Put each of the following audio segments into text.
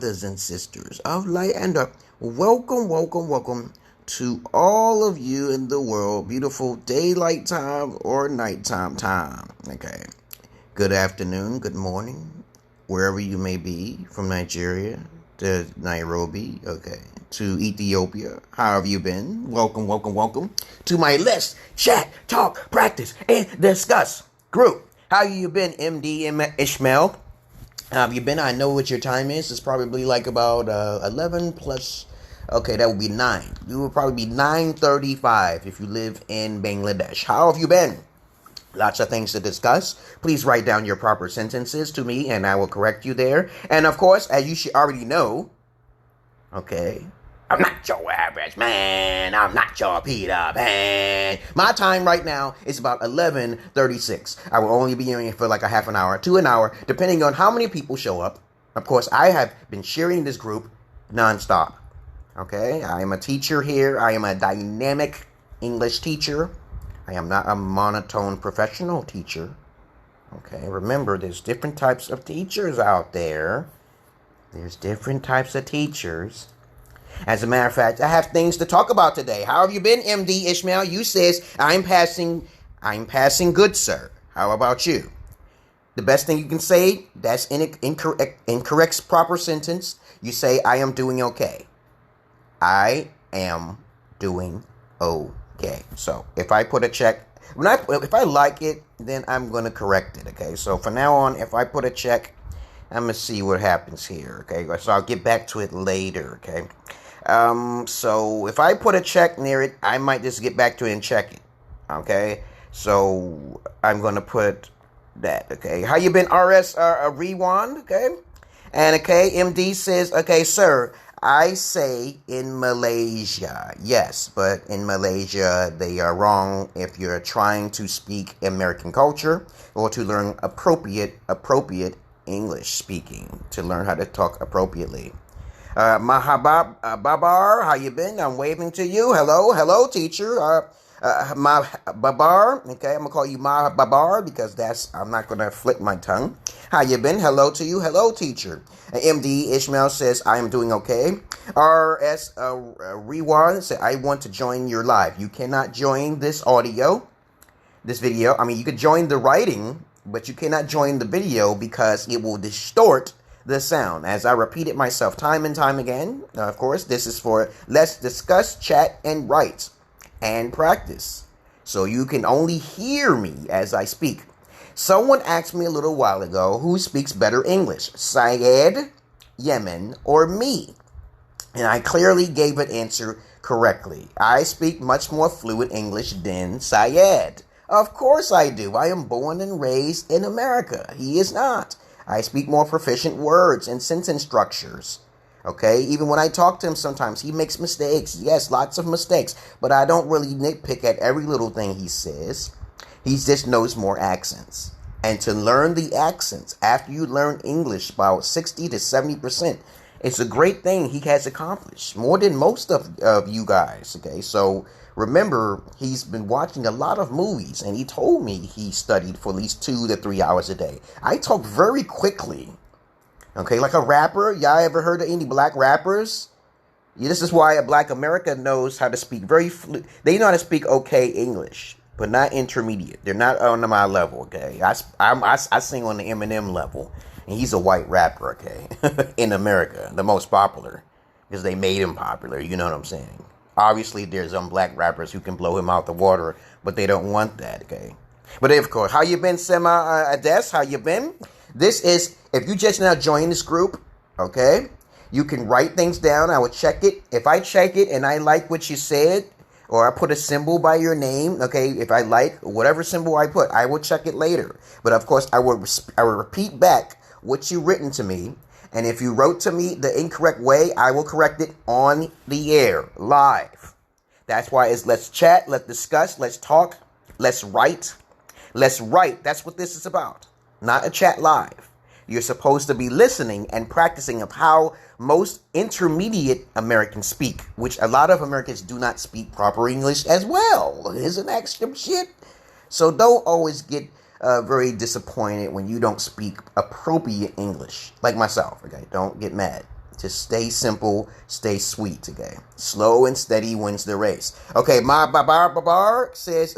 brothers and sisters of light and dark. Welcome to all of you in the world. Beautiful daylight time or nighttime time. Okay. Good afternoon, good morning, wherever you may be, from Nigeria to Nairobi, okay, to Ethiopia. How have you been? Welcome to my Let's Chat, Talk, Practice, and Discuss group. How you been, MD Ishmael? How have you been? I know what your time is. It's probably like about 11 plus. Okay, that would be 9. You would probably be 9:35 if you live in Bangladesh. How have you been? Lots of things to discuss. Please write down your proper sentences to me, and I will correct you there. And of course, as you should already know, okay, I'm not your average man. I'm not your Peter Pan. My time right now is about 11:36. I will only be here for like a half an hour to an hour, depending on how many people show up. Of course, I have been sharing this group nonstop. Okay, I am a teacher here. I am a dynamic English teacher. I am not a monotone professional teacher. Okay, remember, there's different types of teachers out there. There's different types of teachers. As a matter of fact, I have things to talk about today. How have you been, MD Ishmael? You says, I'm passing good, sir. How about you? The best thing you can say, that's incorrect proper sentence. You say, I am doing okay. I am doing okay. So, if I put a check, if I like it, then I'm going to correct it, okay? So, from now on, if I put a check, I'm going to see what happens here, okay? So, I'll get back to it later, okay? So if I put a check near it, I might just get back to it and check it. Okay. So I'm going to put that. Okay. How you been, RS, Rewind? Okay. And okay, MD says, okay, sir, I say in Malaysia. Yes, but in Malaysia, they are wrong if you're trying to speak American culture or to learn appropriate English speaking, to learn how to talk appropriately. Babar, how you been? I'm waving to you. Hello, teacher. My Babar, okay, I'm gonna call you my Babar because I'm not gonna flip my tongue. How you been? Hello to you. Hello, teacher. MD Ishmael says I am doing okay. RS Rewind said I want to join your live. You cannot join this video. I mean, you could join the writing, but you cannot join the video because it will distort the sound. As I repeated myself time and time again, of course, this is for let's discuss, chat, and write and practice. So you can only hear me as I speak. Someone asked me a little while ago who speaks better English, Syed, Yemen, or me? And I clearly gave an answer correctly. I speak much more fluent English than Syed. Of course I do. I am born and raised in America. He is not. I speak more proficient words and sentence structures. Okay, even when I talk to him sometimes, he makes mistakes. Yes, lots of mistakes. But I don't really nitpick at every little thing he says. He just knows more accents. And to learn the accents, after you learn English about 60 to 70%, it's a great thing he has accomplished. More than most of you guys. Okay, so remember, he's been watching a lot of movies, and he told me he studied for at least 2 to 3 hours a day. I talk very quickly, okay, like a rapper. Y'all ever heard of any black rappers? Yeah, this is why a black America knows how to speak they know how to speak okay English, but not intermediate. They're not on my level, okay? I sing on the Eminem level, and he's a white rapper, okay, in America, the most popular, because they made him popular, you know what I'm saying? Obviously, there's some black rappers who can blow him out the water, but they don't want that, okay? But of course, how you been, Ades? How you been? This is, if you just now joined this group, okay, you can write things down. I will check it. If I check it and I like what you said, or I put a symbol by your name, okay, if I like whatever symbol I put, I will check it later. But of course, I will repeat back what you written to me. And if you wrote to me the incorrect way, I will correct it on the air, live. That's why it's let's chat, let's discuss, let's talk, let's write. Let's write. That's what this is about. Not a chat live. You're supposed to be listening and practicing of how most intermediate Americans speak, which a lot of Americans do not speak proper English as well. Isn't that some shit? So don't always get very disappointed when you don't speak appropriate English, like myself. Okay, don't get mad. to stay simple, stay sweet, okay? Slow and steady wins the race. Okay, my Babar says,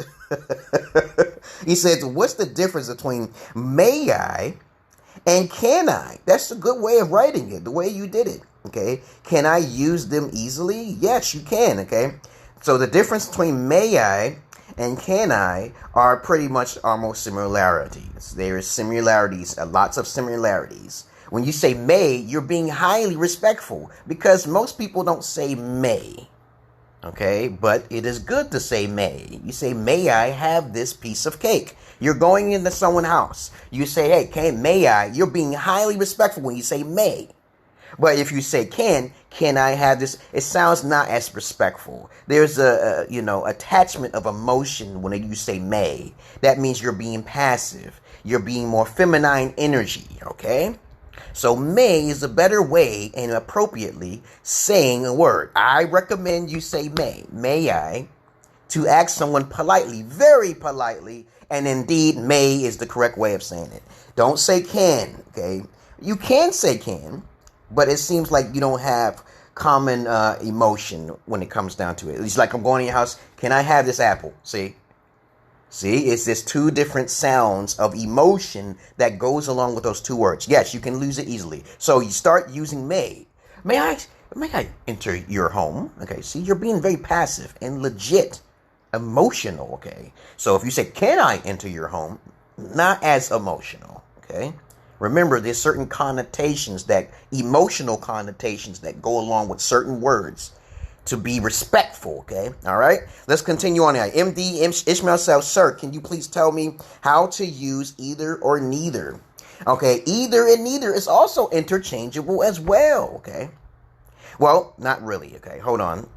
he says, what's the difference between may I and can I? That's a good way of writing it, the way you did it, okay? Can I use them easily? Yes, you can, okay? So the difference between may I and can I are pretty much almost similarities. There is similarities, lots of similarities. When you say may, you're being highly respectful because most people don't say may. Okay, but it is good to say may. You say, may I have this piece of cake? You're going into someone's house. You say, hey, may I? You're being highly respectful when you say may. But if you say can I have this? It sounds not as respectful. There's a attachment of emotion when you say may. That means you're being passive. You're being more feminine energy, okay? So may is a better way and appropriately saying a word. I recommend you say may I, to ask someone politely, very politely, and indeed may is the correct way of saying it. Don't say can, okay? You can say can, but it seems like you don't have common emotion when it comes down to it. It's like I'm going to your house, can I have this apple? See, it's just two different sounds of emotion that goes along with those two words. Yes, you can lose it easily. So you start using may. May I enter your home? Okay, see, you're being very passive and legit emotional, okay? So if you say, can I enter your home? Not as emotional, okay? Remember, there's certain connotations emotional connotations that go along with certain words. To be respectful, okay? All right? Let's continue on here. MD Ishmael says, sir, can you please tell me how to use either or neither? Okay, either and neither is also interchangeable as well, okay? Well, not really, okay? Hold on.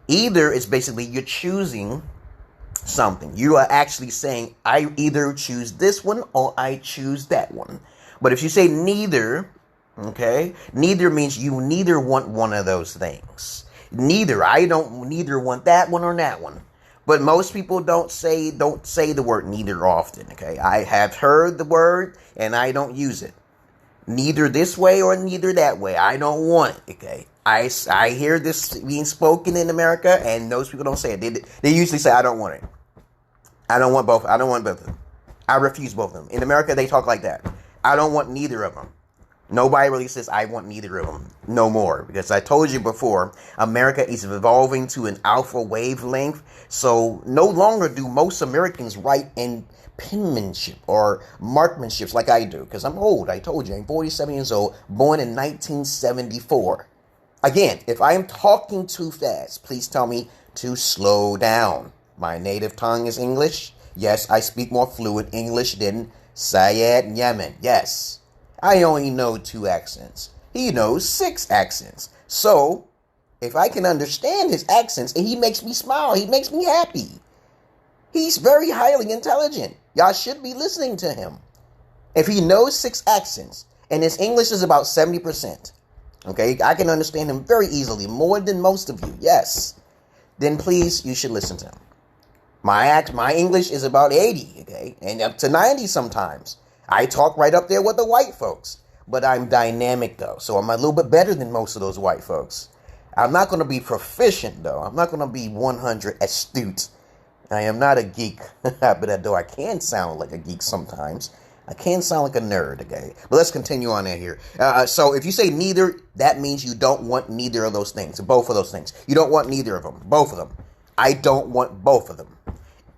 Either is basically you're choosing something. You are actually saying, I either choose this one or I choose that one. But if you say neither, okay? Neither means you neither want one of those things. Neither. I don't neither want that one or that one. But most people don't say the word neither often, okay? I have heard the word and I don't use it. Neither this way or neither that way. I don't want it, okay? I hear this being spoken in America and those people don't say it. They usually say, I don't want it. I don't want both. I don't want both of them. I refuse both of them. In America, they talk like that. I don't want neither of them. Nobody really says, I want neither of them. No more. Because I told you before, America is evolving to an alpha wavelength. So no longer do most Americans write in penmanship or marksmanships like I do. Because I'm old. I told you, I'm 47 years old, born in 1974. Again, if I am talking too fast, please tell me to slow down. My native tongue is English. Yes, I speak more fluent English than Syed Yemen. Yes. I only know 2 accents. He knows 6 accents. So, if I can understand his accents, and he makes me smile, he makes me happy. He's very highly intelligent. Y'all should be listening to him. If he knows 6 accents, and his English is about 70%, okay, I can understand him very easily, more than most of you, yes, then please, you should listen to him. My English is about 80, okay, and up to 90 sometimes. I talk right up there with the white folks, but I'm dynamic though, so I'm a little bit better than most of those white folks. I'm not going to be proficient though. I'm not going to be 100 astute. I am not a geek, but though I can sound like a geek sometimes. I can sound like a nerd, okay? But let's continue on in here. So if you say neither, that means you don't want neither of those things, both of those things. You don't want neither of them, both of them. I don't want both of them.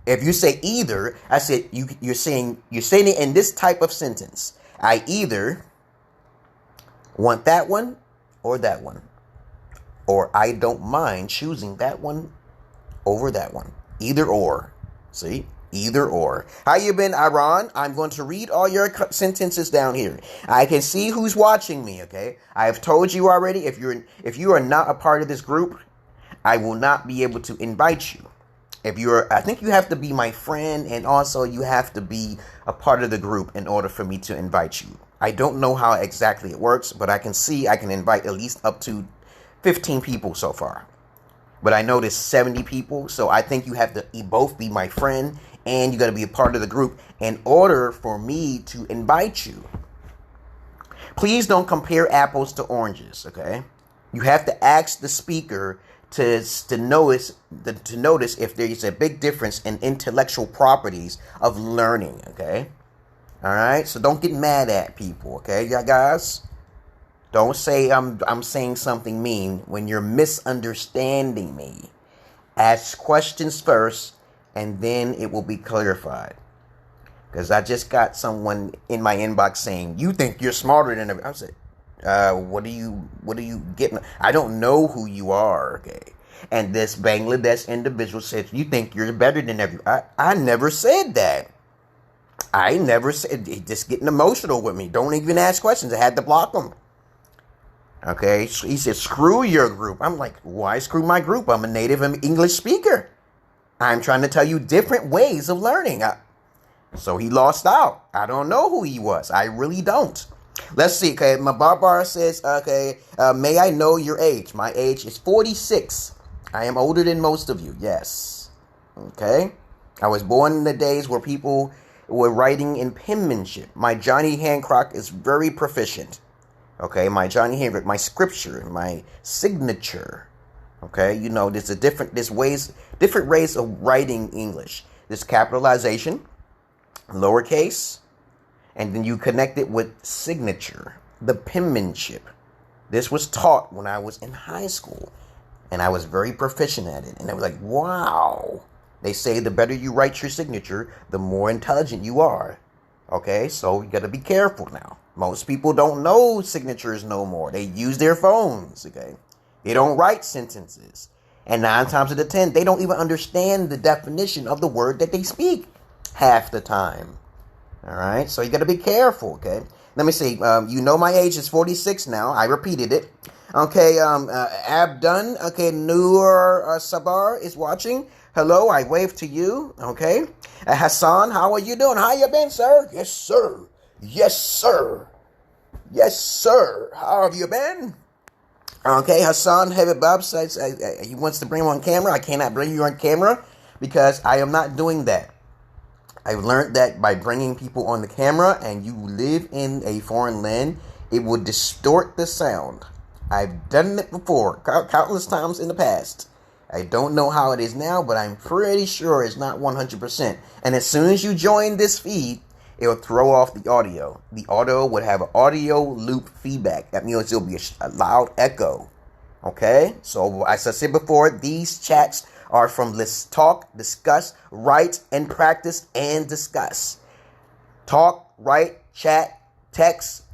If you say either, I said you're saying it in this type of sentence. I either want that one or that one. Or I don't mind choosing that one over that one. Either or. See? Either or. How you been, Iran? I'm going to read all your sentences down here. I can see who's watching me, okay? I have told you already, if you are not a part of this group, I will not be able to invite you. I think you have to be my friend, and also you have to be a part of the group in order for me to invite you. I don't know how exactly it works, but I can invite at least up to 15 people so far. But I know there's 70 people, so I think you have to both be my friend and you got to be a part of the group in order for me to invite you. Please don't compare apples to oranges, okay? You have to ask the speaker to notice if there is a big difference in intellectual properties of learning. Okay, all right. So don't get mad at people. Okay, yeah, guys. Don't say I'm saying something mean when you're misunderstanding me. Ask questions first, and then it will be clarified. Because I just got someone in my inbox saying, "You think you're smarter than everyone." I said, what do you get? I don't know who you are, okay? And this Bangladesh individual said, "You think you're better than everyone." I never said that. I never said. Just getting emotional with me. Don't even ask questions. I had to block him. Okay, so he said, "Screw your group." I'm like, why screw my group? I'm a native English speaker. I'm trying to tell you different ways of learning. So he lost out. I don't know who he was. I really don't. Let's see. Okay, my barbar says, okay, may I know your age? My age is 46. I am older than most of you. Yes. Okay. I was born in the days where people were writing in penmanship. My Johnny Hancock is very proficient. Okay, my Johnny Hancock, my scripture, my signature. Okay, you know, there's different ways of writing English. There's capitalization, lowercase, and then you connect it with signature, the penmanship. This was taught when I was in high school, and I was very proficient at it. And I was like, wow. They say the better you write your signature, the more intelligent you are. Okay, so you got to be careful now. Most people don't know signatures no more. They use their phones, okay? They don't write sentences. And 9 times out of 10, they don't even understand the definition of the word that they speak half the time. All right, so you got to be careful, okay? Let me see. You know my age is 46 now. I repeated it. Okay, Abdun, okay, Nur Sabar is watching. Hello, I wave to you, okay? Hassan, how are you doing? How you been, sir? Yes, sir. Yes, sir. Yes, sir. How have you been? Okay, Hassan Habibab says he wants to bring him on camera. I cannot bring you on camera because I am not doing that. I've learned that by bringing people on the camera and you live in a foreign land, it would distort the sound. I've done it before, countless times in the past. I don't know how it is now, but I'm pretty sure it's not 100%. And as soon as you join this feed, it will throw off the audio. The audio would have an audio loop feedback. That means it'll be a loud echo. Okay? So, as I said before, these chats are from let's talk, discuss, write, and practice, and discuss. Talk, write, chat, text,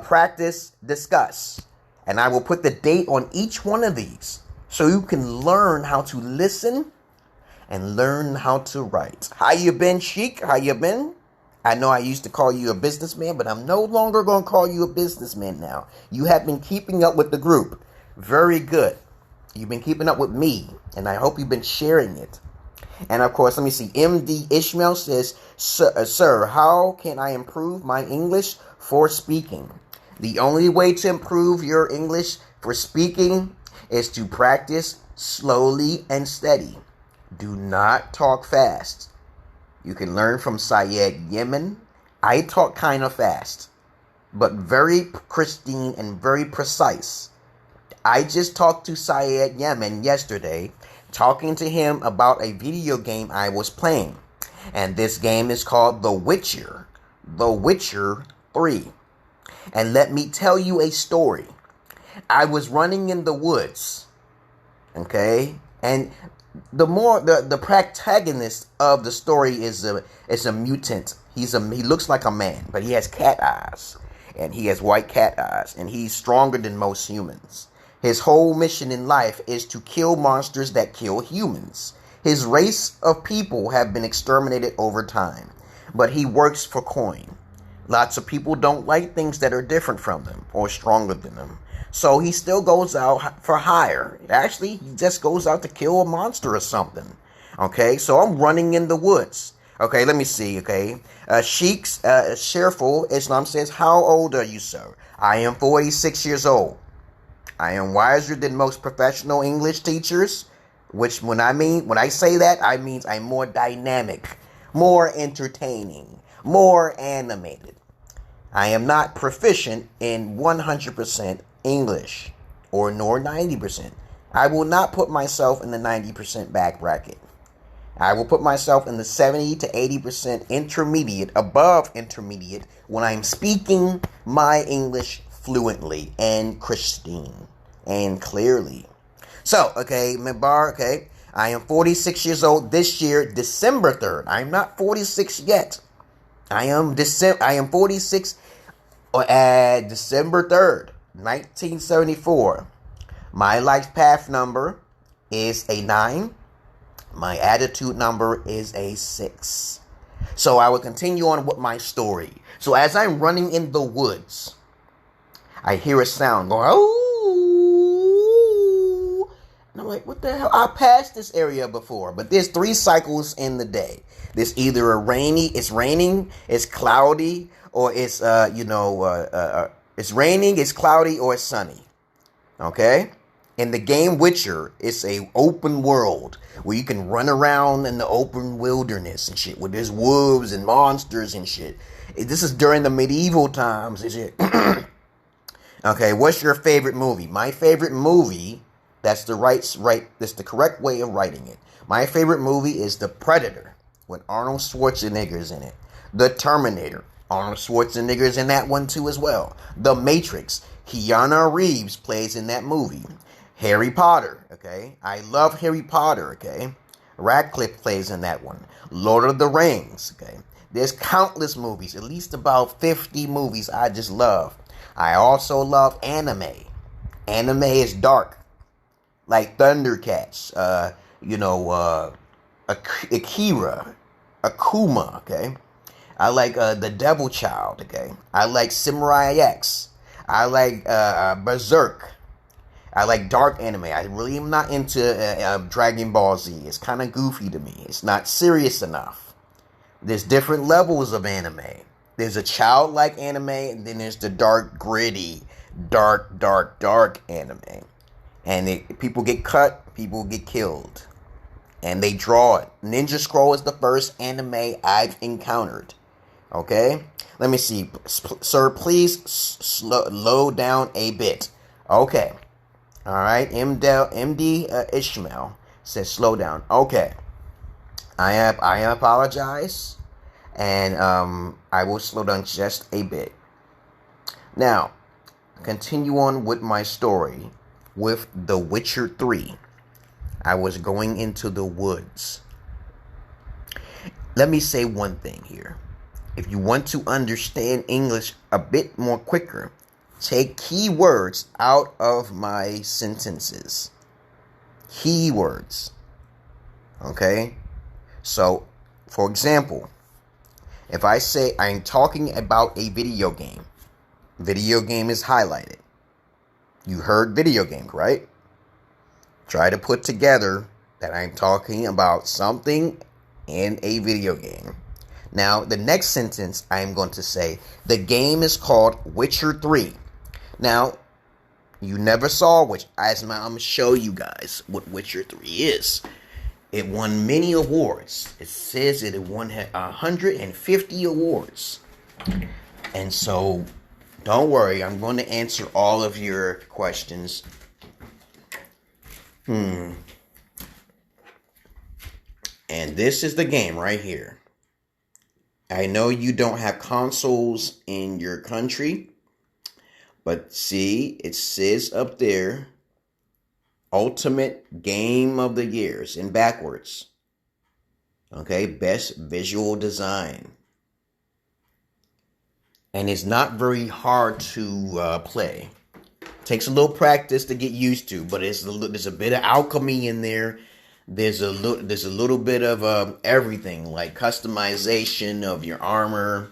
practice, discuss. And I will put the date on each one of these so you can learn how to listen and learn how to write. How you been, Sheik? How you been? I know I used to call you a businessman, but I'm no longer going to call you a businessman now. You have been keeping up with the group. Very good. You've been keeping up with me, and I hope you've been sharing it. And of course, let me see. MD Ishmael says, Sir, how can I improve my English for speaking? The only way to improve your English for speaking is to practice slowly and steady. Do not talk fast. You can learn from Syed Yemen. I talk kind of fast, but very pristine and very precise. I just talked to Syed Yemen yesterday, talking to him about a video game I was playing. And this game is called The Witcher. The Witcher 3. And let me tell you a story. I was running in the woods. Okay? And the protagonist of the story is a mutant. He looks like a man, but he has cat eyes. And he has white cat eyes. And he's stronger than most humans. His whole mission in life is to kill monsters that kill humans. His race of people have been exterminated over time. But he works for coin. Lots of people don't like things that are different from them or stronger than them. So he still goes out for hire. Actually, he just goes out to kill a monster or something. Okay, so I'm running in the woods. Okay, let me see, okay. Sheikh's Shareful Islam says, how old are you, sir? I am 46 years old. I am wiser than most professional English teachers, which when I say that, I mean I'm more dynamic, more entertaining, more animated. I am not proficient in 100% English or nor 90%. I will not put myself in the 90% back bracket. I will put myself in the 70 to 80% intermediate, above intermediate, when I'm speaking my English fluently and Christine and clearly. So, okay, Mibar, okay, I am 46 years old this year, December 3rd. I'm not 46 yet. I am 46 at December 3rd, 1974. My life path number is a 9. My attitude number is a 6. So I will continue on with my story. So as I'm running in the woods, I hear a sound going, oh. And I'm like, what the hell? I passed this area before. But there's 3 cycles in the day. There's either it's raining, it's cloudy, or it's, it's raining, it's cloudy, or it's sunny. Okay? In the game Witcher, it's a open world where you can run around in the open wilderness and shit, where there's wolves and monsters and shit. This is during the medieval times and shit. Okay, what's your favorite movie? My favorite movie, that's the correct way of writing it. My favorite movie is The Predator, with Arnold Schwarzenegger's in it. The Terminator, Arnold Schwarzenegger's in that one too as well. The Matrix, Keanu Reeves plays in that movie. Harry Potter, okay? I love Harry Potter, okay? Radcliffe plays in that one. Lord of the Rings, okay? There's countless movies, at least about 50 movies I just love. I also love anime. Anime is dark. Like Thundercats, Akira, Akuma, okay? I like The Devil Child, okay? I like Samurai X. I like Berserk. I like dark anime. I really am not into Dragon Ball Z. It's kind of goofy to me. It's not serious enough. There's different levels of anime. There's a childlike anime, and then there's the dark, gritty, dark anime. And people get cut, people get killed. And they draw it. Ninja Scroll is the first anime I've encountered. Okay? Let me see. Sir, please slow down a bit. Okay. Alright, MD Ishmael says slow down. Okay. I apologize. And I will slow down just a bit. Now, continue on with my story with The Witcher 3. I was going into the woods. Let me say one thing here. If you want to understand English a bit more quicker, take keywords out of my sentences. Keywords. Okay? So, for example, if I say I'm talking about a video game is highlighted. You heard video game, right? Try to put together that I'm talking about something in a video game. Now, the next sentence I'm going to say, the game is called Witcher 3. Now, you never saw Witcher. I'm going to show you guys what Witcher 3 is. It won many awards. It says it won 150 awards. And so, don't worry. I'm going to answer all of your questions. And this is the game right here. I know you don't have consoles in your country. But see, it says up there, Ultimate Game of the Years in backwards. Okay, Best Visual Design. And it's not very hard to play. Takes a little practice to get used to, but there's a bit of alchemy in there. There's a little bit of everything, like customization of your armor,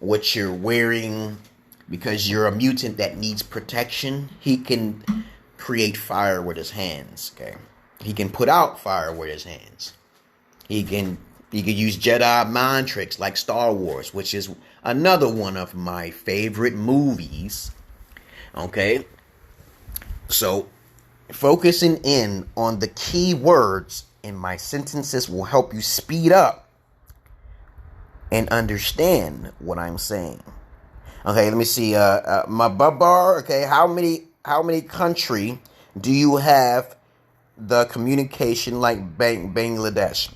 what you're wearing. Because you're a mutant that needs protection, he can create fire with his hands, okay? He can put out fire with his hands. He can use Jedi mind tricks like Star Wars, which is another one of my favorite movies, okay? So, focusing in on the key words in my sentences will help you speed up and understand what I'm saying. Okay, let me see. My Babar, okay, how many how many country do you have the communication like Bangladesh?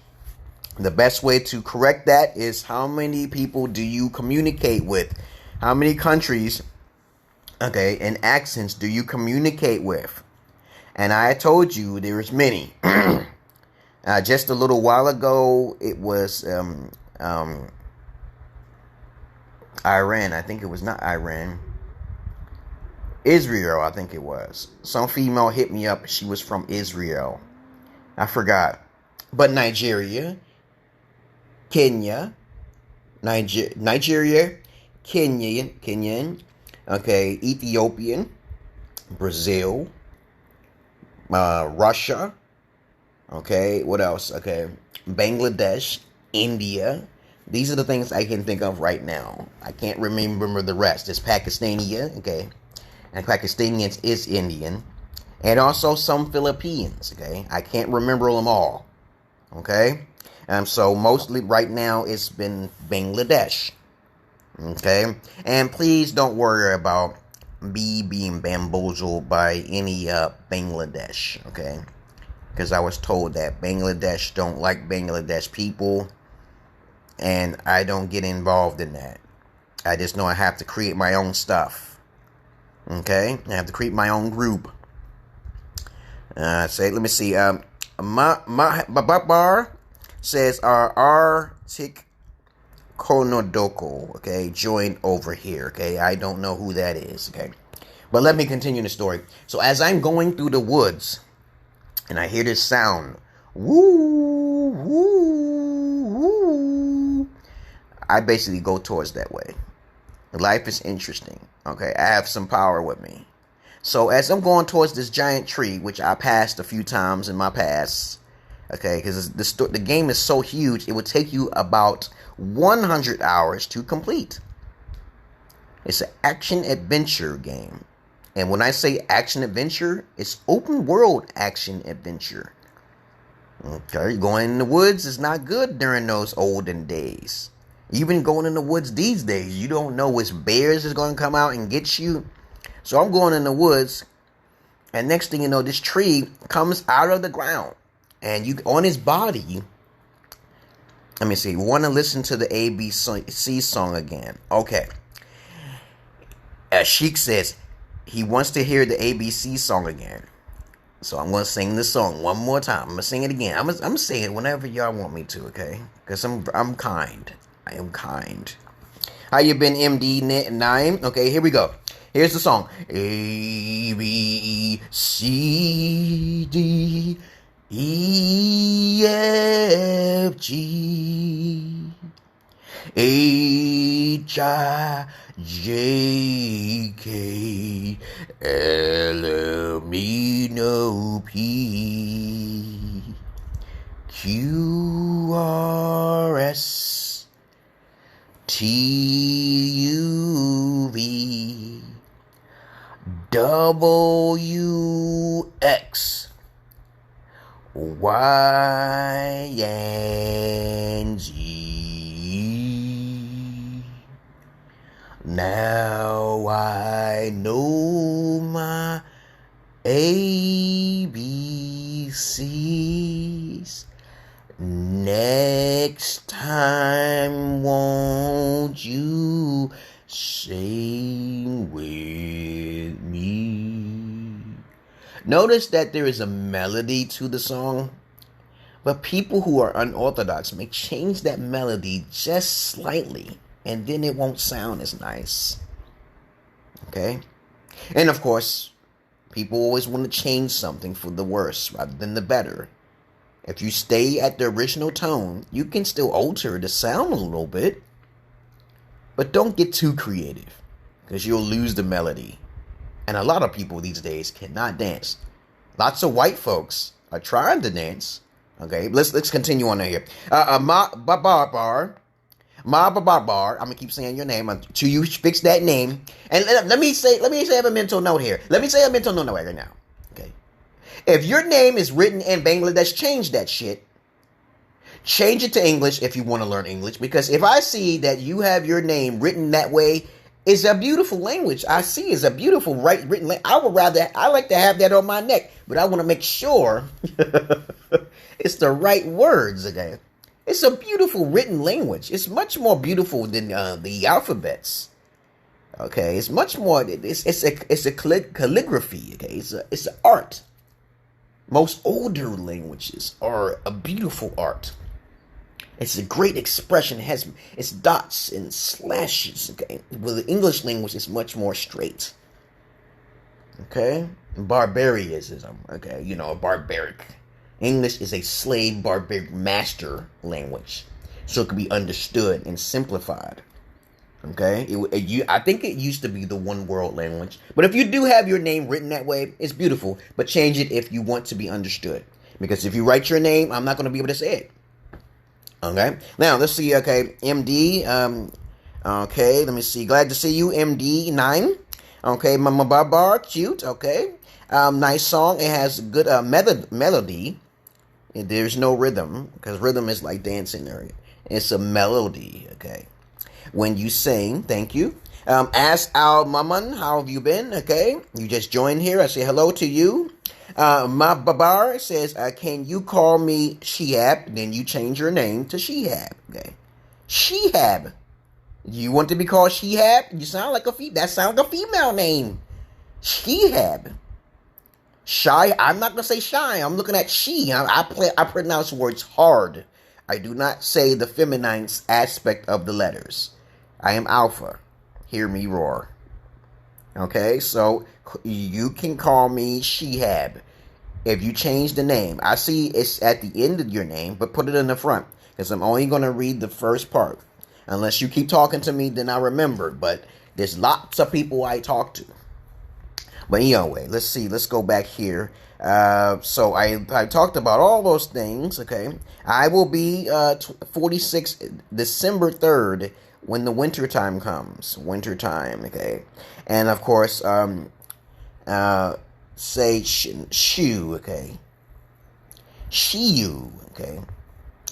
The best way to correct that is how many people do you communicate with? How many countries, okay, and accents do you communicate with? And I told you there's many. Just a little while ago, it was Iran. I think it was not Iran. Israel, I think it was. Some female hit me up. She was from Israel. I forgot. But Nigeria, Kenya, Nigeria, Kenyan, okay, Ethiopian, Brazil, Russia, okay, what else? Okay, Bangladesh, India. These are the things I can think of right now. I can't remember the rest. It's Pakistania, okay, and Pakistanians is Indian, and also some Philippines, okay. I can't remember them all, okay. So mostly right now it's been Bangladesh, okay. And please don't worry about me being bamboozled by any Bangladesh, okay, because I was told that Bangladesh don't like Bangladesh people, and I don't get involved in that. I just know I have to create my own stuff, okay. I have to create my own group. Let me see. My bar says Arctic Konodoko, okay, join over here, okay. I don't know who that is, okay. But let me continue the story. So as I'm going through the woods, and I hear this sound, woo, woo, woo, I basically go towards that way. Life is interesting, okay. I have some power with me. So as I'm going towards this giant tree, which I passed a few times in my past, okay, because the game is so huge, it would take you about 100 hours to complete. It's an action-adventure game. And when I say action-adventure, it's open-world action-adventure. Okay, going in the woods is not good during those olden days. Even going in the woods these days, you don't know which bears is going to come out and get you. So I'm going in the woods, and next thing you know, this tree comes out of the ground. And you on his body, let me see, want to listen to the ABC song again. Okay. Sheik says he wants to hear the ABC song again. So I'm going to sing the song one more time. I'm going to sing it again. I'm going to sing it whenever y'all want me to, okay? Because I'm kind. I am kind. How you been, MD9? Okay, here we go. Here's the song. A, B, C, D, E, F, G, H, I, J, K, L, M, N, O, P, Q, R, S, T, U, V, W, X, Y, and Z. Now I know my ABCs. Next time, won't you sing with me? Notice that there is a melody to the song, but people who are unorthodox may change that melody just slightly, and then it won't sound as nice. Okay? And of course, people always want to change something for the worse rather than the better. If you stay at the original tone, you can still alter the sound a little bit, but don't get too creative, because you'll lose the melody. And a lot of people these days cannot dance. Lots of white folks are trying to dance. Okay, let's continue on here. Ma Babar. I'm gonna keep saying your name until you fix that name. And let me say have a mental note here. Let me say a mental note right now. Okay, if your name is written in Bangladesh, change that shit. Change it to English if you want to learn English. Because if I see that you have your name written that way It's a beautiful language. I see it's a beautiful written language. I like to have that on my neck, but I want to make sure it's the right words, okay? It's a beautiful written language. It's much more beautiful than the alphabets. Okay, it's much more. It's a calligraphy. Okay, it's an art. Most older languages are a beautiful art. It's a great expression. It's dots and slashes. Okay, well, the English language is much more straight. Okay, barbarism. Okay, barbaric. English is a slave barbaric master language, so it can be understood and simplified. Okay, I think it used to be the one world language, but if you do have your name written that way, it's beautiful. But change it if you want to be understood, because if you write your name, I'm not going to be able to say it. Okay, now let's see. Okay, MD. Okay, let me see. Glad to see you, MD9. Okay, Mama Babar, cute. Okay, nice song. It has good melody. There's no rhythm, because rhythm is like dancing there. It's a melody. Okay. When you sing, thank you. Ask Al Maman, how have you been? Okay, you just joined here. I say hello to you. Ma Babar says, can you call me Shihab? Then you change your name to Shihab. Okay, Shihab. You want to be called Shihab? You sound like that sounds like a female name. Shihab. Shy. I'm not gonna say shy. I'm looking at she. I pronounce words hard. I do not say the feminine aspect of the letters. I am alpha. Hear me roar. Okay, so you can call me Shihab. If you change the name, I see it's at the end of your name, but put it in the front, because I'm only going to read the first part. Unless you keep talking to me, then I remember. But there's lots of people I talk to. But anyway, let's see. Let's go back here. So I talked about all those things, okay? I will be 46 December 3rd when the winter time comes. Winter time, okay? And of course, say shoe, okay? Shiu, okay?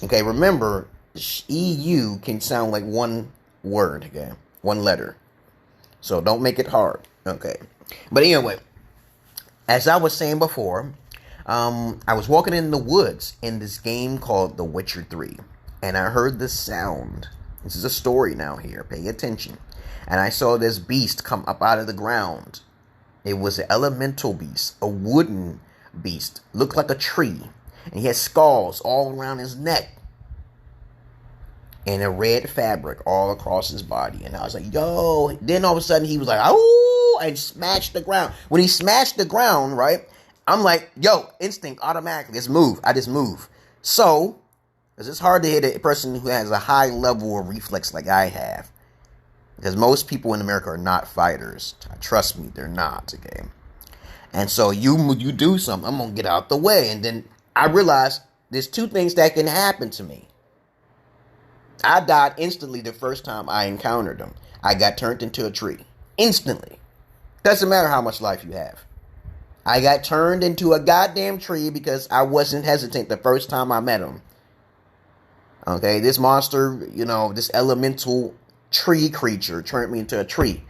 Okay, remember, EU can sound like one word, okay? One letter. So don't make it hard, okay? But anyway, as I was saying before, I was walking in the woods in this game called The Witcher 3. And I heard this sound. This is a story now here. Pay attention. And I saw this beast come up out of the ground. It was an elemental beast. A wooden beast. Looked like a tree. And he had skulls all around his neck. And a red fabric all across his body. And I was like, yo. Then all of a sudden he was like, oh, and smashed the ground. When he smashed the ground, right, I'm like, yo, instinct, automatically, let's move. I just move. So, because it's hard to hit a person who has a high level of reflex like I have. Because most people in America are not fighters. Trust me, they're not, okay? And so you do something, I'm going to get out the way. And then I realized there's two things that can happen to me. I died instantly the first time I encountered them. I got turned into a tree. Instantly. Doesn't matter how much life you have. I got turned into a goddamn tree because I wasn't hesitant the first time I met him. Okay, this monster, this elemental tree creature turned me into a tree.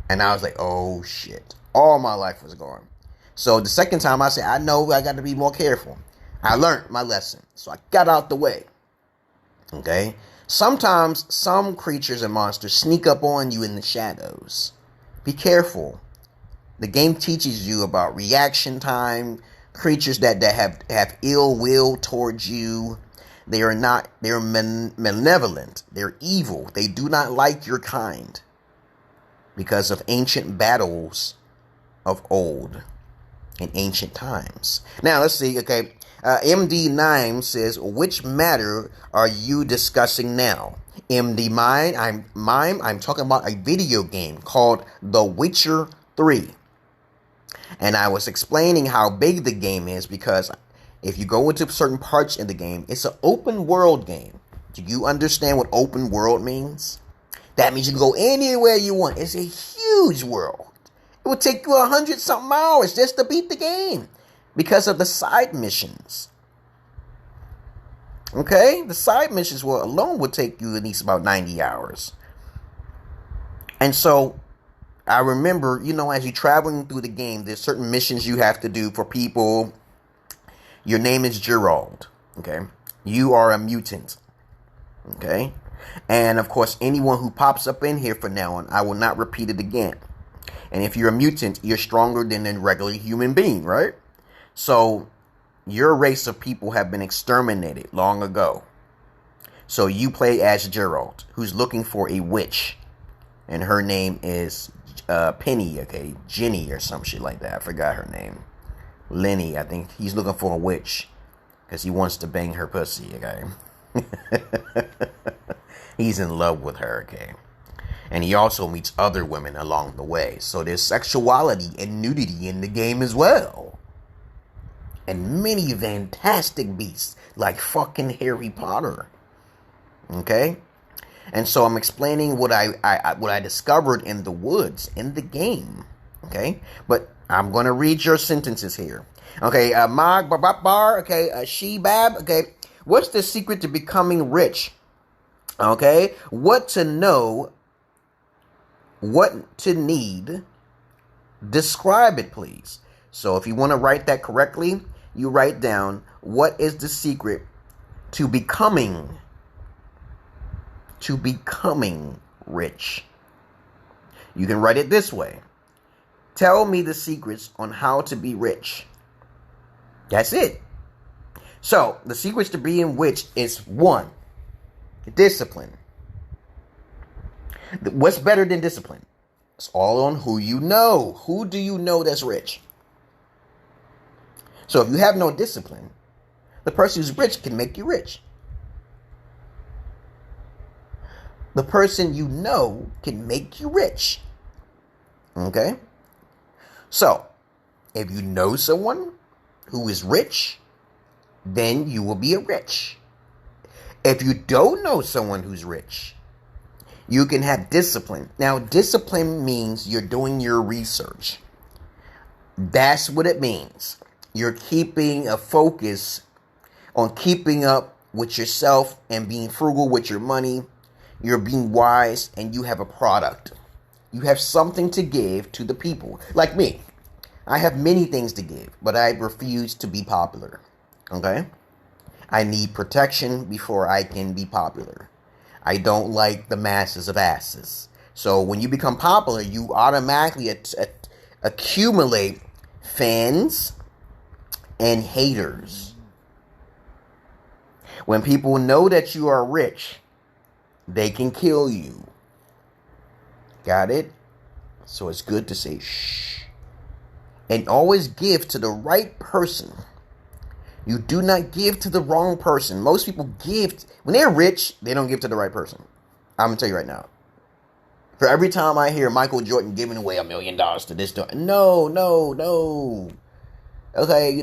And I was like, oh shit. All my life was gone. So the second time I said, I know I got to be more careful. I learned my lesson. So I got out the way. Okay? Sometimes some creatures and monsters sneak up on you in the shadows. Be careful. The game teaches you about reaction time, creatures that have ill will towards you. They're malevolent. They're evil. They do not like your kind because of ancient battles of old in ancient times. Now, let's see. Okay. MD9 says, which matter are you discussing now? MD I'm talking about a video game called The Witcher 3. And I was explaining how big the game is because if you go into certain parts in the game, it's an open world game. Do you understand what open world means? That means you can go anywhere you want. It's a huge world. It would take you 100-something hours just to beat the game because of the side missions. Okay? The side missions alone would take you at least about 90 hours. And so I remember, as you're traveling through the game, there's certain missions you have to do for people. Your name is Gerald. Okay. You are a mutant. Okay. And of course, anyone who pops up in here from now on, I will not repeat it again. And if you're a mutant, you're stronger than a regular human being, right? So your race of people have been exterminated long ago. So you play as Gerald, who's looking for a witch. And her name is Penny, okay? Jenny or some shit like that. I forgot her name. Lenny, I think he's looking for a witch. Because he wants to bang her pussy, okay? He's in love with her, okay? And he also meets other women along the way. So there's sexuality and nudity in the game as well. And many fantastic beasts, like fucking Harry Potter. Okay? And so I'm explaining what I discovered in the woods, in the game. Okay? But I'm going to read your sentences here. Okay, Mag Bar, okay, She-Bab, okay. What's the secret to becoming rich? Okay? What to know, what to need, describe it, please. So if you want to write that correctly, you write down, what is the secret to becoming rich? You can write it this way. Tell me the secrets on how to be rich. That's it. So, the secrets to being rich is 1, discipline. What's better than discipline? It's all on who you know. Who do you know that's rich? So, if you have no discipline, the person who's rich can make you rich. The person you know can make you rich. Okay? So, if you know someone who is rich, then you will be a rich. If you don't know someone who's rich, you can have discipline. Now, discipline means you're doing your research. That's what it means. You're keeping a focus on keeping up with yourself and being frugal with your money. You're being wise and you have a product. You have something to give to the people. Like me. I have many things to give, but I refuse to be popular. Okay? I need protection before I can be popular. I don't like the masses of asses. So when you become popular, you automatically accumulate fans and haters. When people know that you are rich, they can kill you. Got it? So it's good to say shh. And always give to the right person. You do not give to the wrong person. Most people give. When they're rich, they don't give to the right person. I'm going to tell you right now. For every time I hear Michael Jordan giving away $1 million to this, no. Okay,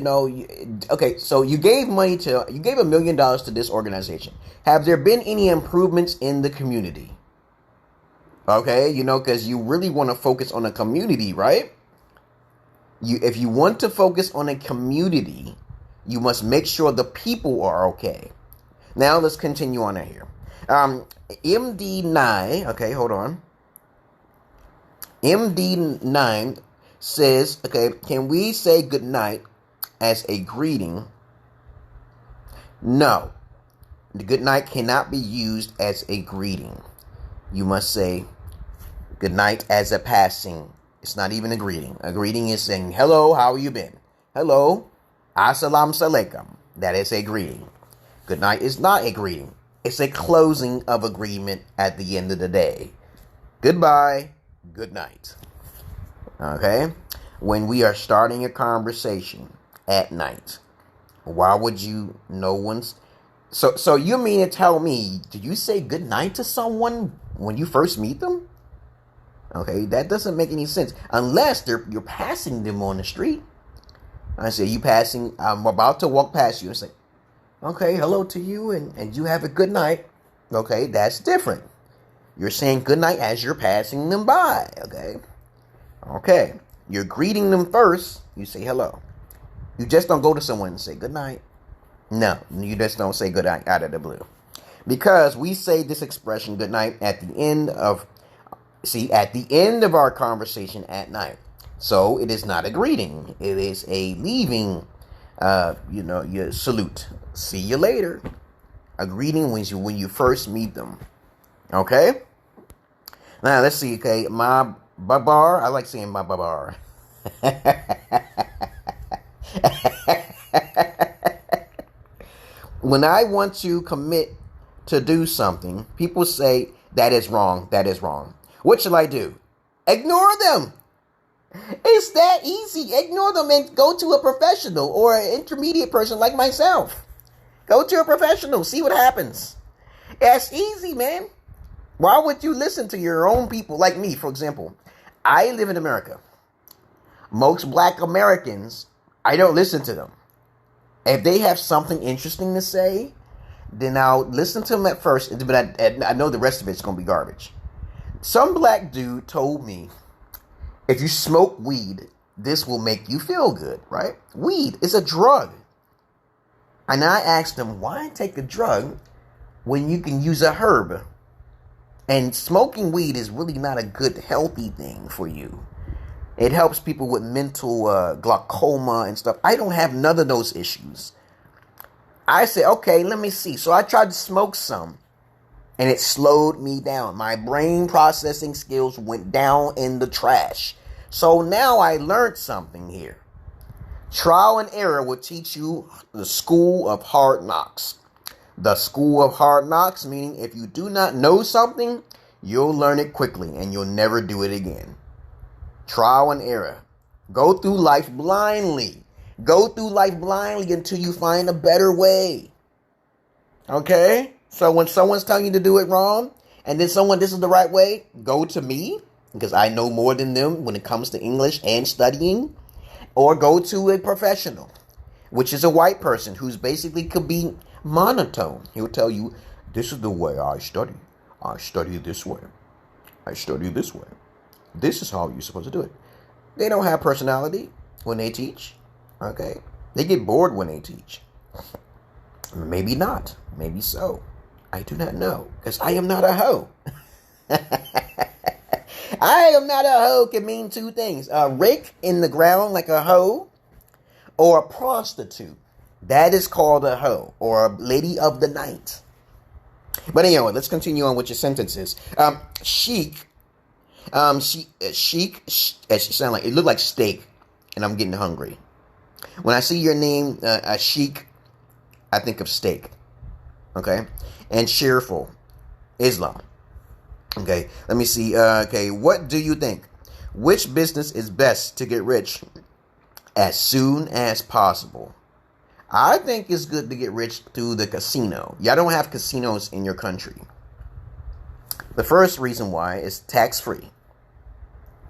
okay, so you gave $1 million to this organization. Have there been any improvements in the community? Okay, because you really want to focus on a community, right? If you want to focus on a community, you must make sure the people are okay. Now let's continue on here. MD9, okay, hold on. MD9 says, okay, can we say goodnight as a greeting? No. The goodnight cannot be used as a greeting. You must say goodnight as a passing. It's not even a greeting. A greeting is saying, hello, how you been? Hello, assalamu alaikum. That is a greeting. Good night is not a greeting. It's a closing of agreement at the end of the day. Goodbye, good night. Okay? When we are starting a conversation at night, why would you, no one's... So you mean to tell me, did you say good night to someone when you first meet them? Okay, that doesn't make any sense. Unless you're passing them on the street. I say, I'm about to walk past you and say, okay, hello to you, and you have a good night. Okay, that's different. You're saying good night as you're passing them by. Okay, you're greeting them first. You say hello. You just don't go to someone and say good night. No, you just don't say good night out of the blue. Because we say this expression good night at the end of See, at the end of our conversation at night. So it is not a greeting. It is a leaving, your salute. See you later. A greeting when you first meet them. Okay? Now, let's see, okay? My babar. I like saying my babar. When I want to commit to do something, people say, that is wrong, that is wrong. What shall I do? Ignore them. It's that easy. Ignore them and go to a professional or an intermediate person like myself. Go to a professional. See what happens. That's easy, man. Why would you listen to your own people? Like me, for example. I live in America. Most black Americans, I don't listen to them. If they have something interesting to say, then I'll listen to them at first, but I know the rest of it's going to be garbage. Some black dude told me, if you smoke weed, this will make you feel good, right? Weed is a drug. And I asked him, why take a drug when you can use a herb? And smoking weed is really not a good, healthy thing for you. It helps people with mental glaucoma and stuff. I don't have none of those issues. I said, okay, let me see. So I tried to smoke some, and it slowed me down. My brain processing skills went down in the trash. So now I learned something here. Trial and error will teach you the school of hard knocks. The school of hard knocks, meaning if you do not know something, you'll learn it quickly and you'll never do it again. Trial and error. Go through life blindly. Go through life blindly until you find a better way. Okay? So when someone's telling you to do it wrong, and then this is the right way, go to me, because I know more than them when it comes to English and studying, or go to a professional, which is a white person who's basically could be monotone. He'll tell you, this is the way I study. I study this way. I study this way. This is how you're supposed to do it. They don't have personality when they teach. Okay? They get bored when they teach. Maybe not. Maybe so. I do not know. Because I am not a hoe. I am not a hoe can mean two things. A rake in the ground like a hoe. Or a prostitute. That is called a hoe. Or a lady of the night. But anyway, let's continue on with your sentences. Chic. Chic. It sound like it looked like steak, and I'm getting hungry. When I see your name, Chic, I think of steak. Okay, and cheerful, Islam. Okay, let me see. Okay, what do you think? Which business is best to get rich as soon as possible? I think it's good to get rich through the casino. Y'all don't have casinos in your country. The first reason why is tax-free.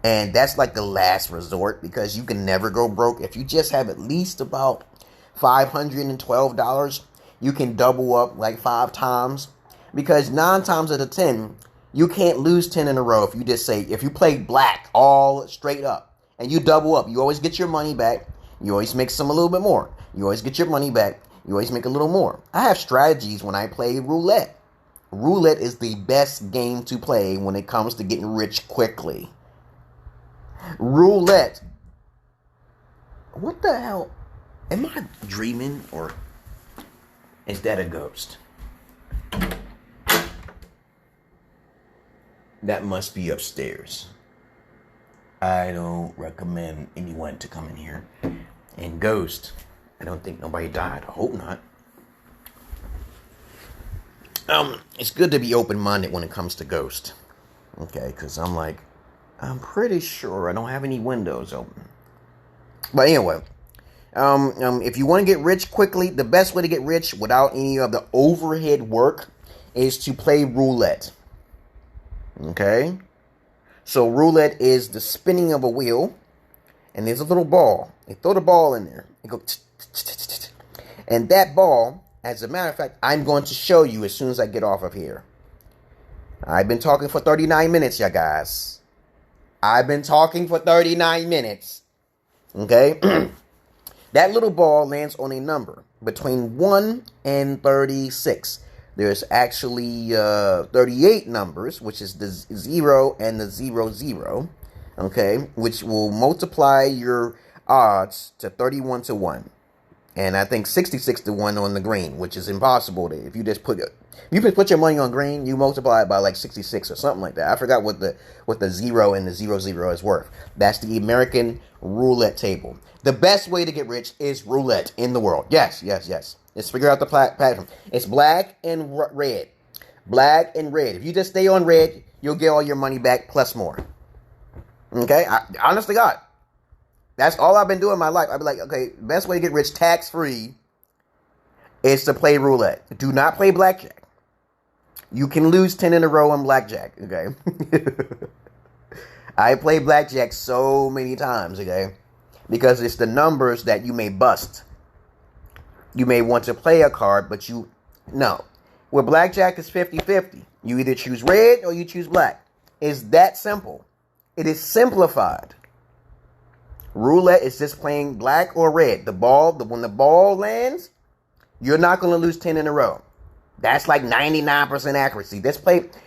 And that's like the last resort because you can never go broke. If you just have at least about $512, you can double up like 5 times. Because 9 times out of 10, you can't lose 10 in a row if you just say, if you play black all straight up and you double up, you always get your money back. You always make a little bit more. You always get your money back. You always make a little more. I have strategies when I play roulette. Roulette is the best game to play when it comes to getting rich quickly. Roulette. What the hell? Am I dreaming or is that a ghost? That must be upstairs. I don't recommend anyone to come in here. And ghost. I don't think nobody died. I hope not. It's good to be open-minded when it comes to ghost. Okay, because I'm pretty sure I don't have any windows open. But anyway, if you want to get rich quickly, the best way to get rich without any of the overhead work is to play roulette. Okay? So roulette is the spinning of a wheel, and there's a little ball. They throw the ball in there. It goes, and that ball, as a matter of fact, I'm going to show you as soon as I get off of here. I've been talking for 39 minutes, ya guys. I've been talking for 39 minutes. Okay? That little ball lands on a number between 1 and 36. There's actually 38 numbers, which is the 0 and the 0, okay, which will multiply your odds to 31 to 1. And I think 66 to 1 on the green, which is impossible to, if you just put your money on green, you multiply it by like 66 or something like that. I forgot what the 0 and the 0 is worth. That's the American roulette table. The best way to get rich is roulette in the world. Yes. Let's figure out the platform. It's black and red. Black and red. If you just stay on red, you'll get all your money back plus more. Okay? Honestly, God. That's all I've been doing in my life. I'd be like, okay, best way to get rich tax-free is to play roulette. Do not play blackjack. You can lose 10 in a row on blackjack, okay? I played blackjack so many times, okay? Because it's the numbers that you may bust. You may want to play a card, but no. Where blackjack is 50-50. You either choose red or you choose black. It's that simple. It is simplified. Roulette is just playing black or red. When the ball lands, you're not going to lose 10 in a row. That's like 99% accuracy.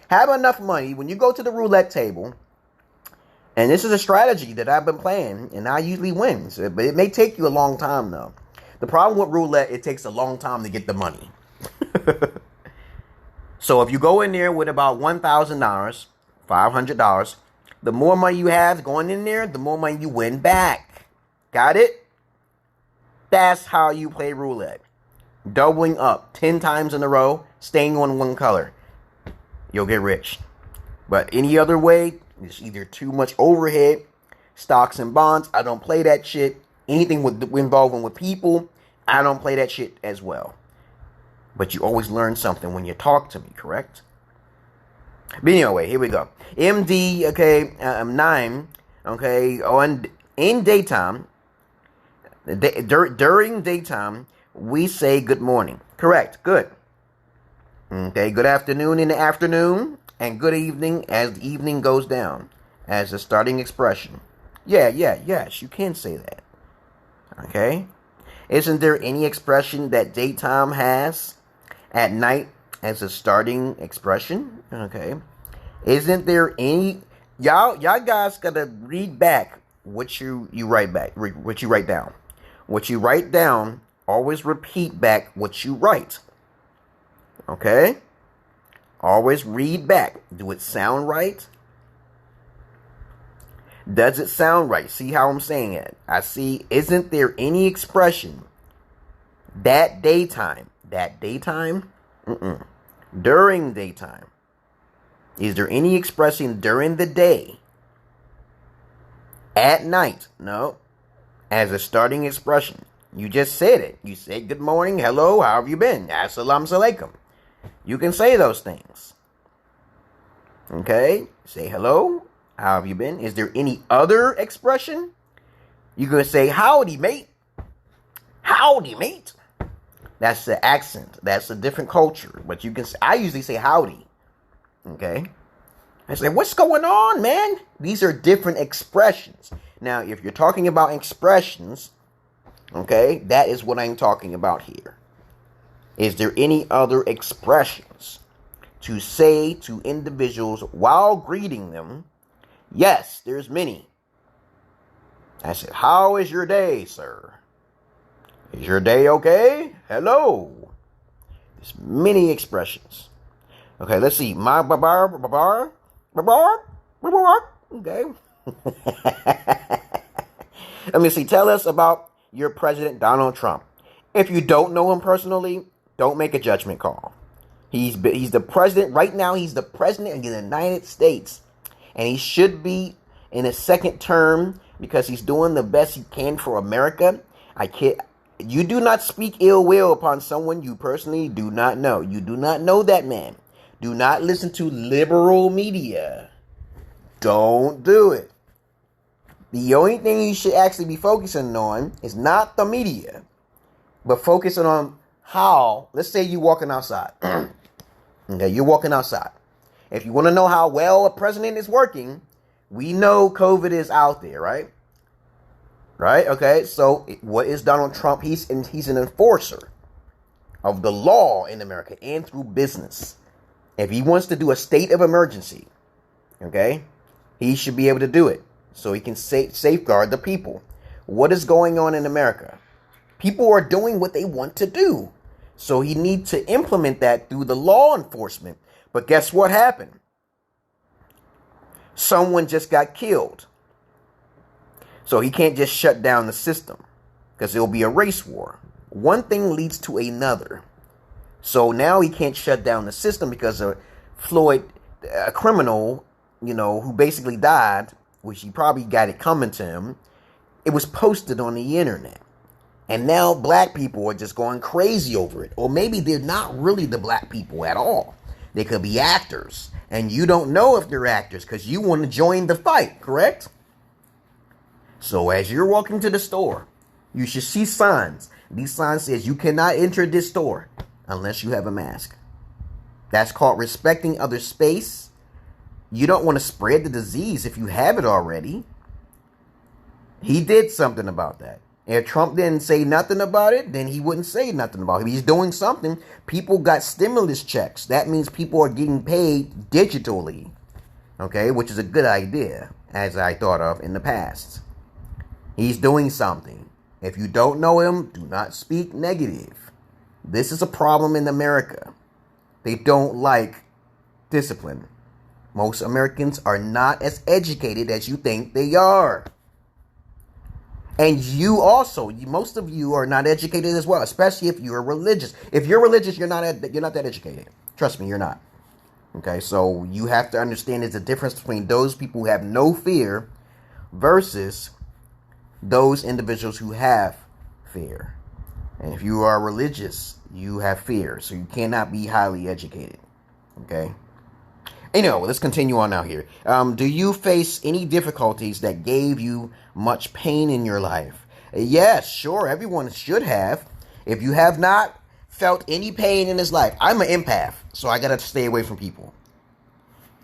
Have enough money when you go to the roulette table. And this is a strategy that I've been playing, and I usually win. But it may take you a long time, though. The problem with roulette, it takes a long time to get the money. So if you go in there with about $1,000, $500, the more money you have going in there, the more money you win back. Got it? That's how you play roulette. Doubling up 10 times in a row, staying on one color. You'll get rich. But any other way, it's either too much overhead, stocks and bonds. I don't play that shit. Anything involving with people, I don't play that shit as well. But you always learn something when you talk to me, correct? But anyway, here we go. MD, okay, 9, okay, in daytime, during daytime, we say good morning. Correct, good. Okay, good afternoon in the afternoon, and good evening as the evening goes down, as a starting expression. Yes, you can say that. Okay? Isn't there any expression that daytime has at night as a starting expression? Okay. Isn't there any... Y'all guys gotta read back what you write back. What you write down. What you write down, always repeat back what you write. Okay? Always read back. Do it sound right? Does it sound right? See how I'm saying it? I see. Isn't there any expression that daytime? During daytime. Is there any expression during the day? At night? No. As a starting expression. You just said it. You said good morning, hello, how have you been? Assalamu alaikum. You can say those things. Okay? Say hello, how have you been? Is there any other expression? You can say howdy, mate. Howdy, mate. That's the accent. That's a different culture. But you can say, I usually say howdy. Okay? I say, what's going on, man? These are different expressions. Now, if you're talking about expressions, okay, that is what I'm talking about here. Is there any other expressions to say to individuals while greeting them? Yes, there's many. I said, how is your day, sir? Is your day okay? Hello. There's many expressions. Okay, let's see. My babar. Okay. Let me see. Tell us about your president, Donald Trump. If you don't know him personally, don't make a judgment call. He's the president. Right now, he's the president of the United States. And he should be in a second term because he's doing the best he can for America. You do not speak ill will upon someone you personally do not know. You do not know that man. Do not listen to liberal media. Don't do it. The only thing you should actually be focusing on is not the media, but focusing on how, let's say you're walking outside. Okay, you're walking outside. If you want to know how well a president is working, we know COVID is out there, right? Right? Okay, so what is Donald Trump? He's an enforcer. of the law in America and through business. If he wants to do a state of emergency, okay, he should be able to do it so he can safeguard the people. What is going on in America? People are doing what they want to do. So he needs to implement that through the law enforcement. But guess what happened? Someone just got killed. So he can't just shut down the system because it'll be a race war. One thing leads to another. So now he can't shut down the system because of Floyd, a criminal, who basically died, which he probably got it coming to him. It was posted on the internet. And now black people are just going crazy over it. Or maybe they're not really the black people at all. They could be actors. And you don't know if they're actors because you want to join the fight, correct? So as you're walking to the store, you should see signs. These signs says you cannot enter this store unless you have a mask. That's called respecting other space. You don't want to spread the disease if you have it already. He did something about that. If Trump didn't say nothing about it, then he wouldn't say nothing about it. He's doing something. People got stimulus checks. That means people are getting paid digitally. Okay, which is a good idea, as I thought of in the past. He's doing something. If you don't know him, do not speak negative. This is a problem in America. They don't like discipline. Most Americans are not as educated as you think they are. And you also, most of you are not educated as well, especially if you're religious. If you're religious, you're not that educated. Trust me, you're not. Okay, so you have to understand there's a difference between those people who have no fear versus those individuals who have fear. And if you are religious, you have fear, so you cannot be highly educated. Okay. Anyway, let's continue on now here. Do you face any difficulties that gave you much pain in your life? Yes, sure. Everyone should have. If you have not felt any pain in his life, I'm an empath, so I got to stay away from people.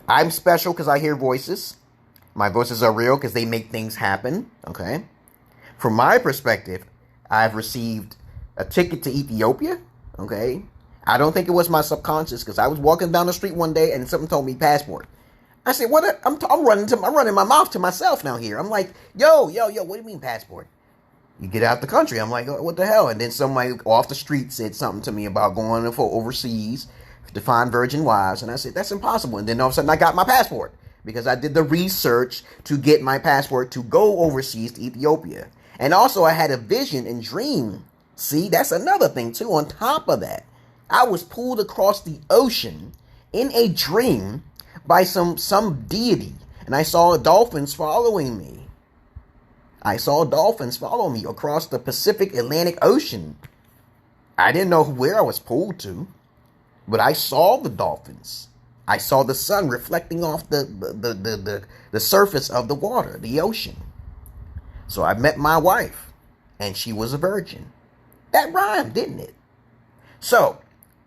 I'm special because I hear voices. My voices are real because they make things happen. Okay. From my perspective, I've received a ticket to Ethiopia. Okay. I don't think it was my subconscious because I was walking down the street one day and something told me passport. I said, "What?" I'm running my mouth to myself now here. I'm like, yo, what do you mean passport? You get out the country. I'm like, oh, what the hell? And then somebody off the street said something to me about going for overseas to find virgin wives. And I said, that's impossible. And then all of a sudden I got my passport because I did the research to get my passport to go overseas to Ethiopia. And also I had a vision and dream. See, that's another thing too. On top of that, I was pulled across the ocean in a dream by some deity. And I saw dolphins following me. I saw dolphins follow me across the Pacific Atlantic Ocean. I didn't know where I was pulled to, but I saw the dolphins. I saw the sun reflecting off the surface of the water, the ocean. So I met my wife, and she was a virgin. That rhymed, didn't it? So,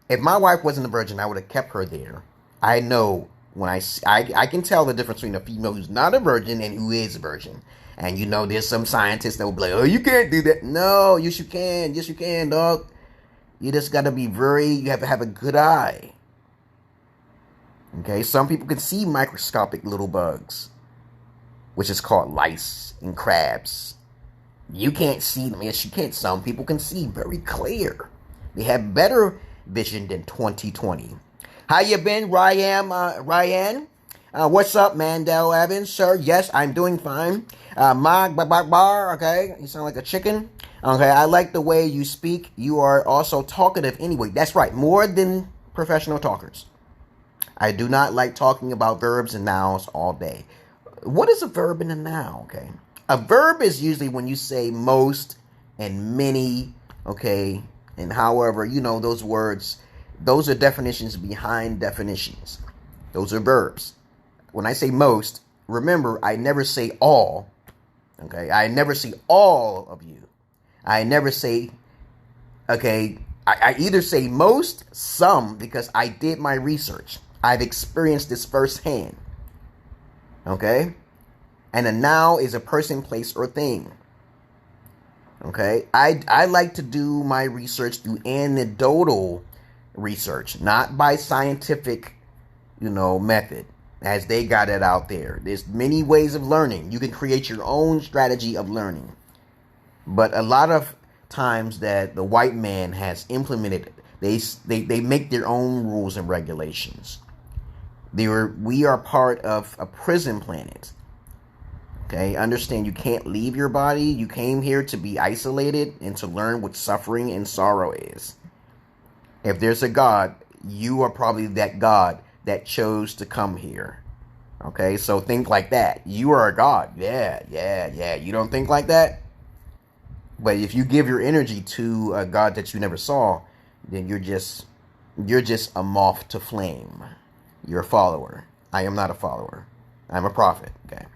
if my wife wasn't a virgin, I would have kept her there. I know when I can tell the difference between a female who's not a virgin and who is a virgin. And there's some scientists that will be like, oh, you can't do that. No, yes, you can. Yes, you can, dog. You just got to be you have to have a good eye. Okay, some people can see microscopic little bugs, which is called lice and crabs. You can't see them. Yes, you can't. Some people can see very clear. They have better vision than 20/20. How you been, Ryan? What's up, Mandel Evans, sir? Yes, I'm doing fine. Bar, okay? You sound like a chicken. Okay, I like the way you speak. You are also talkative anyway. That's right, more than professional talkers. I do not like talking about verbs and nouns all day. What is a verb and a noun, okay? A verb is usually when you say most and many, okay? And however, those words, those are definitions behind definitions. Those are verbs. When I say most, remember, I never say all. Okay, I never say all of you. I never say, okay, I either say most, some, because I did my research. I've experienced this firsthand. Okay? And a noun is a person, place, or thing. Okay, I like to do my research through anecdotal research, not by scientific, method, as they got it out there. There's many ways of learning. You can create your own strategy of learning, but a lot of times that the white man has implemented, they make their own rules and regulations. We are part of a prison planet. Okay, understand you can't leave your body. You came here to be isolated and to learn what suffering and sorrow is. If there's a God, you are probably that God that chose to come here. Okay, so think like that. You are a God. Yeah. You don't think like that? But if you give your energy to a God that you never saw, then you're just a moth to flame. You're a follower. I am not a follower. I'm a prophet. Okay.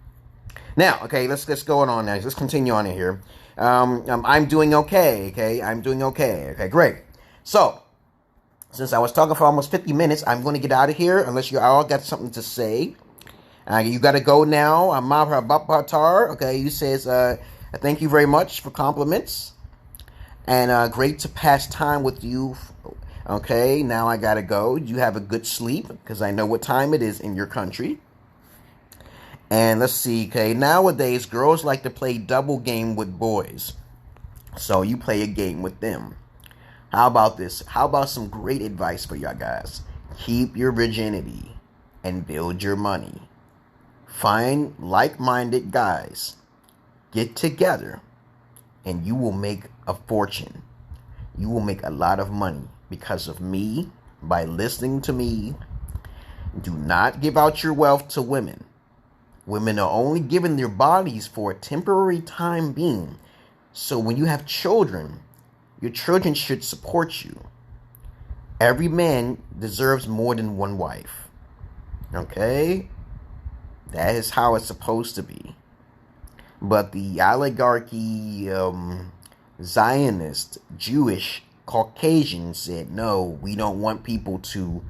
Now, okay, let's go on now. Let's continue on in here. I'm doing okay. Okay, I'm doing okay. Okay, great. So, since I was talking for almost 50 minutes, I'm going to get out of here unless you all got something to say. You got to go now. Batar. Okay, he says, thank you very much for compliments. And great to pass time with you. Okay, now I got to go. You have a good sleep because I know what time it is in your country. And let's see, okay, nowadays girls like to play double game with boys. So you play a game with them. How about this? How about some great advice for y'all guys? Keep your virginity and build your money. Find like-minded guys. Get together and you will make a fortune. You will make a lot of money because of me, by listening to me. Do not give out your wealth to women. Women are only given their bodies for a temporary time being. So when you have children, your children should support you. Every man deserves more than one wife. Okay? That is how it's supposed to be. But the oligarchy, Zionist, Jewish, Caucasian said, no, we don't want people to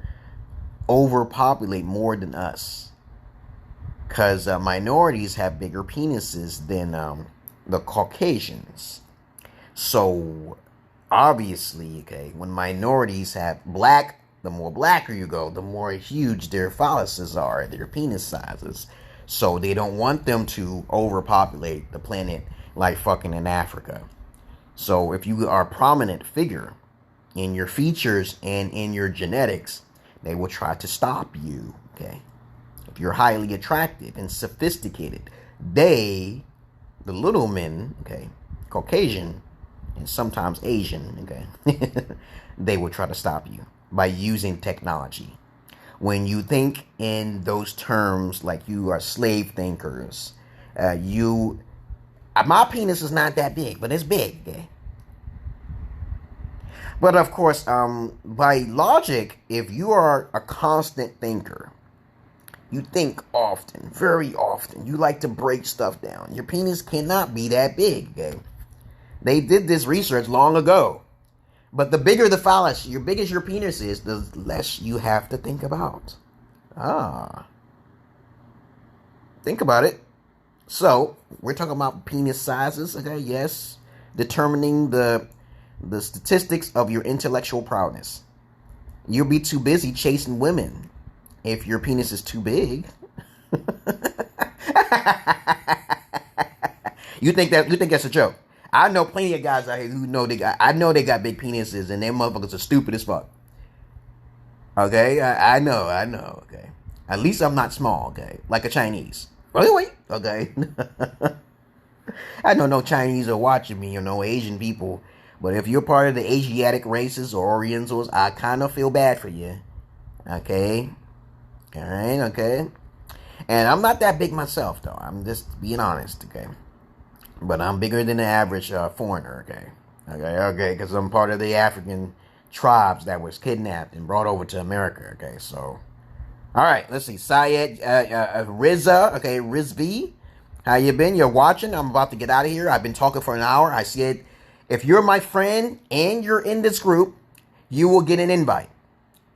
overpopulate more than us. Because minorities have bigger penises than the Caucasians. So, obviously, okay, when minorities have black, the more blacker you go, the more huge their phalluses are, their penis sizes. So, they don't want them to overpopulate the planet like fucking in Africa. So, if you are a prominent figure in your features and in your genetics, they will try to stop you, okay? If you're highly attractive and sophisticated, the little men, okay, Caucasian and sometimes Asian, okay, they will try to stop you by using technology. When you think in those terms like you are slave thinkers, my penis is not that big, but it's big, okay? But of course, by logic, if you are a constant thinker, you think often, very often. You like to break stuff down. Your penis cannot be that big, okay? They did this research long ago. But the bigger the phallus, your biggest your penis is, the less you have to think about. Think about it. So, we're talking about penis sizes, okay? Yes. Determining the statistics of your intellectual prowess. You'll be too busy chasing women if your penis is too big. You think that's a joke? I know plenty of guys out here who know they got big penises and their motherfuckers are stupid as fuck. Okay, I know, okay. At least I'm not small, okay? Like a Chinese. Really? Okay. I know no Chinese are watching me or no Asian people. But if you're part of the Asiatic races or Orientals, I kind of feel bad for you. Okay? Alright, okay? And I'm not that big myself, though. I'm just being honest, okay? But I'm bigger than the average foreigner, okay? Okay, because I'm part of the African tribes that was kidnapped and brought over to America, okay? So, alright, let's see. Syed, Rizza, okay, Rizvi. How you been? You're watching? I'm about to get out of here. I've been talking for an hour. I said, if you're my friend and you're in this group, you will get an invite.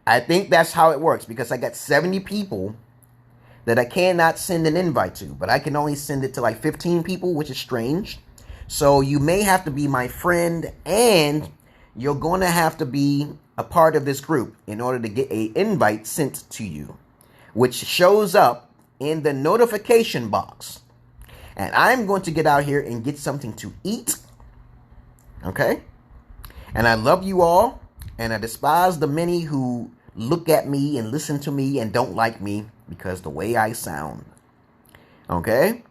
I think that's how it works because I got 70 people that I cannot send an invite to, but I can only send it to like 15 people, which is strange. So you may have to be my friend, and you're going to have to be a part of this group in order to get an invite sent to you, which shows up in the notification box. And I'm going to get out here and get something to eat. Okay? And I love you all, and I despise the many who look at me and listen to me and don't like me because the way I sound. Okay?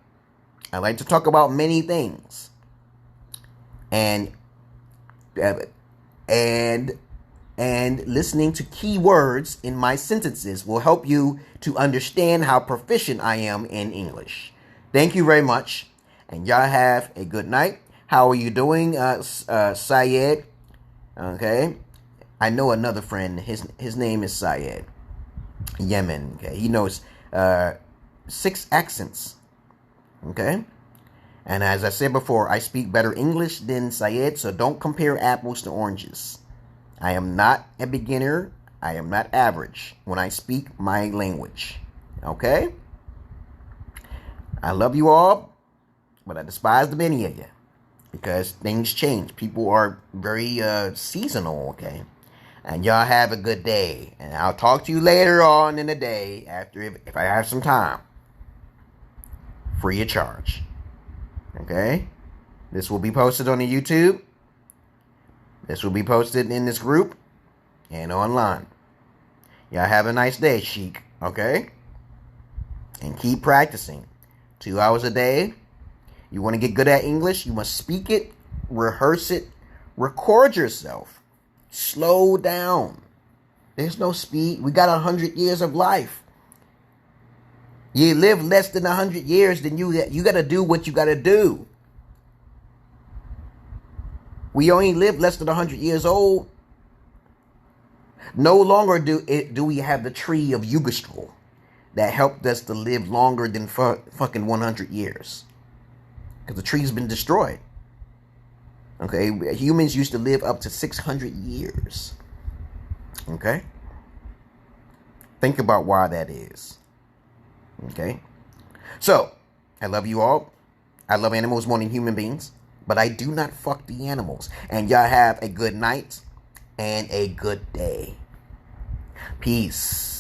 I like to talk about many things. And listening to key words in my sentences will help you to understand how proficient I am in English. Thank you very much, and y'all have a good night. How are you doing, Syed? Okay, I know another friend. His name is Syed. Yemen. Okay, he knows 6 accents. Okay. And as I said before, I speak better English than Syed, so don't compare apples to oranges. I am not a beginner. I am not average when I speak my language. Okay? I love you all, but I despise the many of you because things change. People are very seasonal, okay? And y'all have a good day. And I'll talk to you later on in the day after if I have some time. Free of charge. Okay, this will be posted on the YouTube. This will be posted in this group and online. Y'all have a nice day, Sheik. Okay, and keep practicing. 2 hours a day. You want to get good at English? You must speak it, rehearse it, record yourself. Slow down. There's no speed. We got 100 years of life. You live less than 100 years, then you got to do what you got to do. We only live less than 100 years old. No longer do we have the tree of Yggdrasil that helped us to live longer than fucking 100 years. Because the tree's been destroyed. Okay? Humans used to live up to 600 years. Okay? Think about why that is. Okay, so I love you all. I love animals more than human beings, but I do not fuck the animals. And y'all have a good night and a good day. Peace.